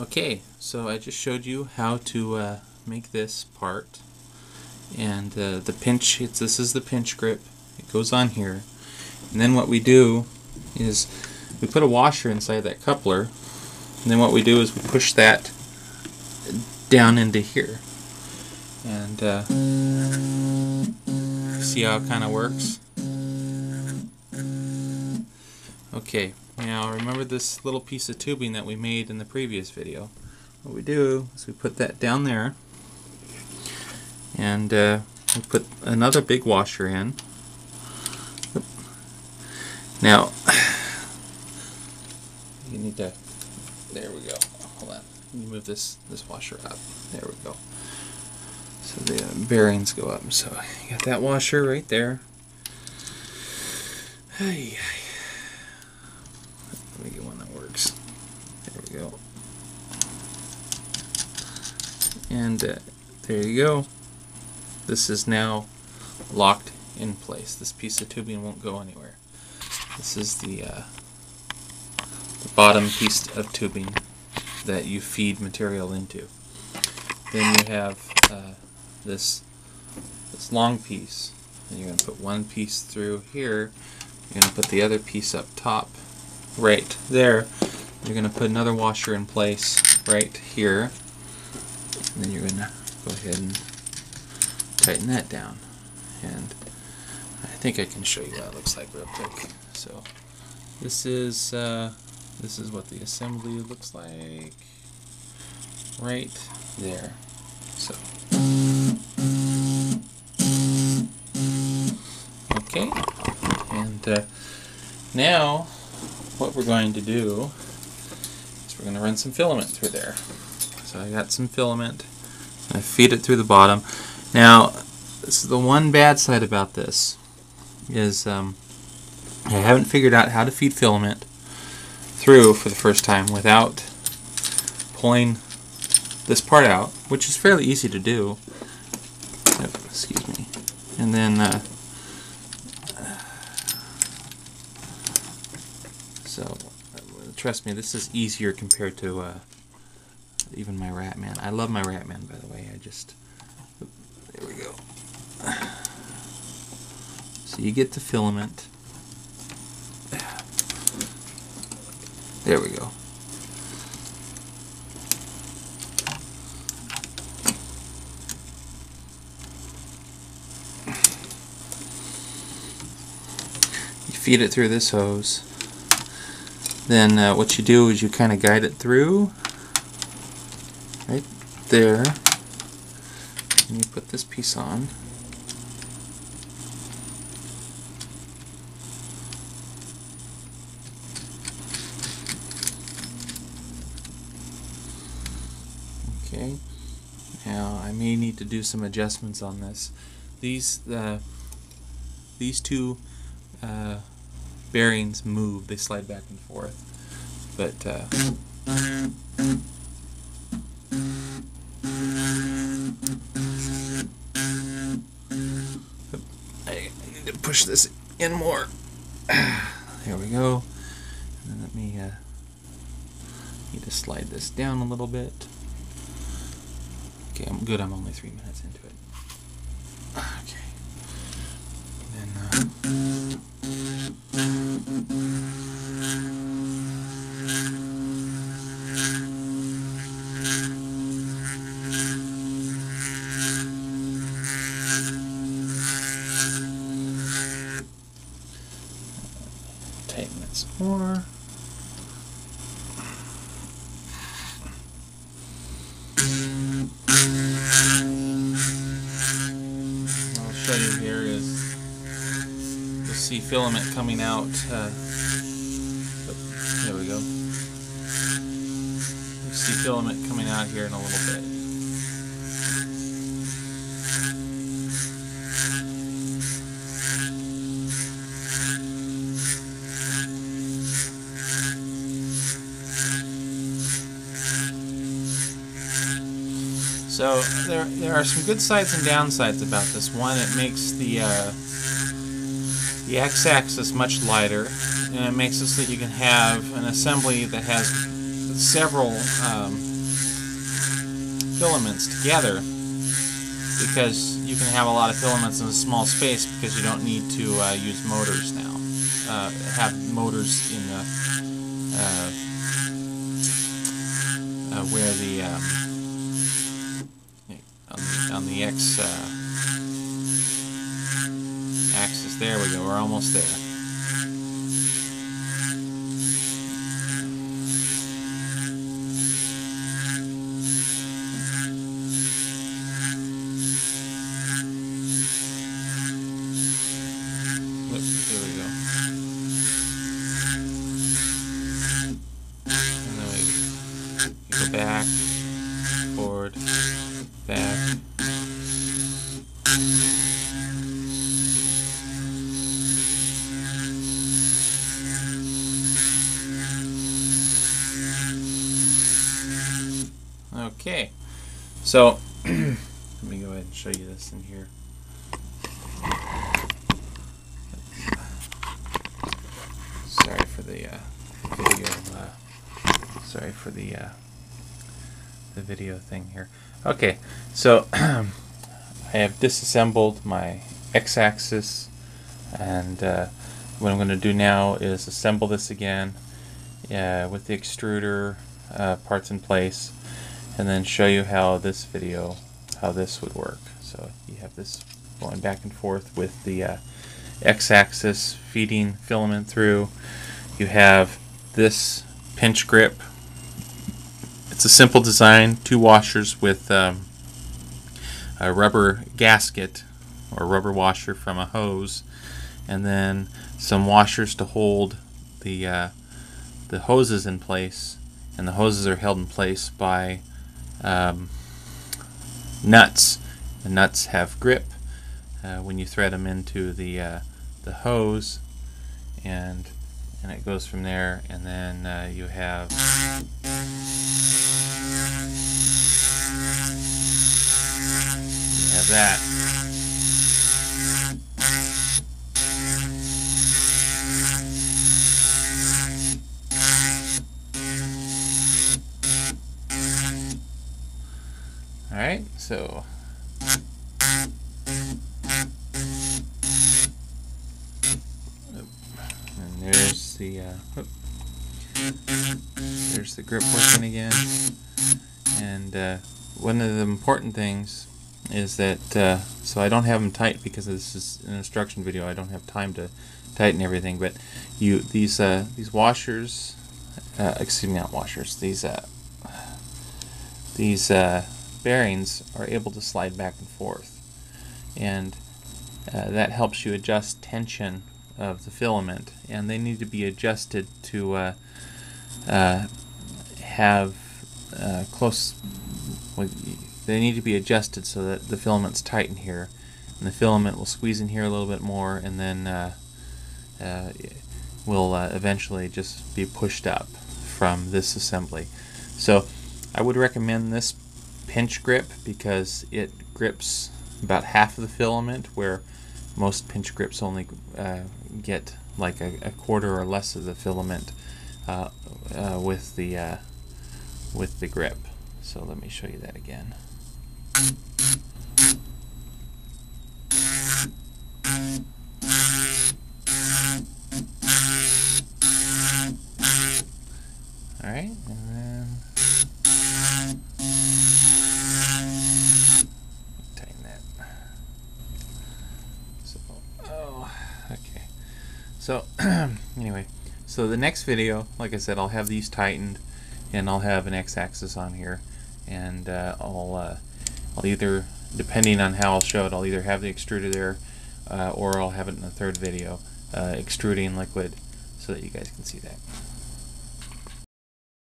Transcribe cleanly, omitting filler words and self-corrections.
Okay, so I just showed you how to make this part, and the pinch. This is the pinch grip. It goes on here, and then what we do is we put a washer inside that coupler, and then what we do is we push that down into here, and see how it kind of works. Okay, now remember this little piece of tubing that we made in the previous video. What we do is we put that down there, and we put another big washer in. Now you need to, there we go, hold on, let me move this washer up, there we go, so the bearings go up. So you got that washer right there. Hey, let me get one that works. There we go. And there you go. This is now locked in place. This piece of tubing won't go anywhere. This is the bottom piece of tubing that you feed material into. Then you have this long piece, and you're going to put one piece through here. You're going to put the other piece up top, right there. You're going to put another washer in place right here, and then you're going to go ahead and tighten that down. And I think I can show you what it looks like real quick. So this is what the assembly looks like right there. So okay, and now what we're going to do is we're going to run some filament through there. So I got some filament. I feed it through the bottom. Now, this is the one bad side about this is I haven't figured out how to feed filament through for the first time without pulling this part out, which is fairly easy to do. Excuse me. And then so trust me, this is easier compared to even my Ratman. I love my Ratman, by the way. There we go. So you get the filament. There we go. You feed it through this hose. Then what you do is you kind of guide it through right there, and you put this piece on. Okay, now I may need to do some adjustments on this. These two bearings move, they slide back and forth, but I need to push this in more. There we go. And then let me need to slide this down a little bit. Okay, I'm good. I'm only 3 minutes into it. Okay. Then tighten it some more. I'll show you here is you'll see filament coming out. There we go. You see filament coming out here in a little bit. So there are some good sides and downsides about this. One, it makes the x-axis much lighter, and it makes it so that you can have an assembly that's several filaments together, because you can have a lot of filaments in a small space because you don't need to use motors now. Have motors in the where the on the X axis. There we go. We're almost there. There we go. And then we go back, forward, back. Okay, so let me go ahead and show you this in here. Sorry for the video. Sorry for the video thing here. Okay, so I have disassembled my x-axis, and what I'm going to do now is assemble this again with the extruder parts in place, and then show you how this would work. So you have this going back and forth with the x-axis feeding filament through. You have this pinch grip. It's a simple design, 2 washers with a rubber gasket or rubber washer from a hose, and then some washers to hold the hoses in place, and the hoses are held in place by nuts. The nuts have grip when you thread them into the hose, and it goes from there. And then you have that. Alright, so and there's the grip working again. And one of the important things is that so I don't have them tight because this is an instruction video. I don't have time to tighten everything, but these washers, excuse me, not washers, these bearings are able to slide back and forth, and that helps you adjust tension of the filament, and they need to be adjusted to have close. They need to be adjusted so that the filament's tight in here, and the filament will squeeze in here a little bit more, and then will eventually just be pushed up from this assembly. So I would recommend this pinch grip because it grips about half of the filament, where most pinch grips only get like a quarter or less of the filament with the grip. So let me show you that again. Alright, and then tighten that. So, okay. So, anyway, so the next video, like I said, I'll have these tightened, and I'll have an x-axis on here, and I'll either, depending on how I'll show it, I'll either have the extruder there, or I'll have it in the third video, extruding liquid, so that you guys can see that.